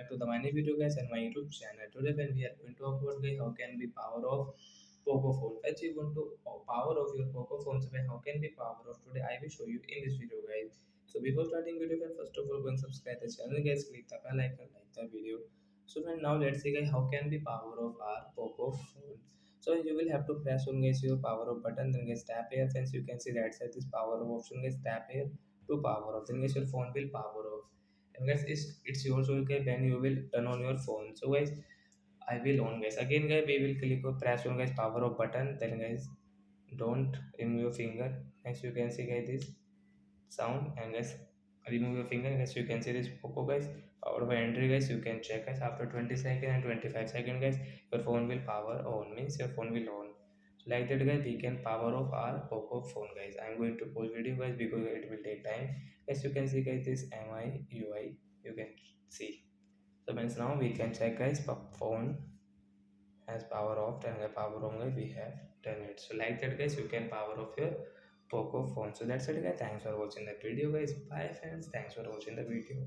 back to the my new video guys and my YouTube channel. Today when we are going to talk about guys how can be power of Poco phone. If you want to power of your Poco phone, so how can be power of today I will show you in this video guys. So before starting video guys, first of all go and subscribe the channel guys, click the bell icon, like the video. So then now let's see guys how can be power of our Poco phone. So you will have to press on guys your power off button, then guys tap here, since you can see that side this power off option guys, tap here to power off, then guys your phone will power off. And guys it's yours okay when you will turn on your phone. So guys I will on guys, again guys we will click or press on guys power off button, then guys don't remove your finger. As you can see guys this sound, and guys remove your finger, guys you can see this Poco guys power by entry guys, you can check guys after 20 seconds and 25 seconds guys your phone will power on, means your phone will on. So like that guys we can power off our Poco phone guys. I'm going to pause video guys because it will take time. As you can see guys this MIUI you can see. So means now we can check guys phone has power off and the power on guys we have done it. So like that guys you can power off your Poco phone. So that's it guys, thanks for watching the video guys, bye friends, thanks for watching the video.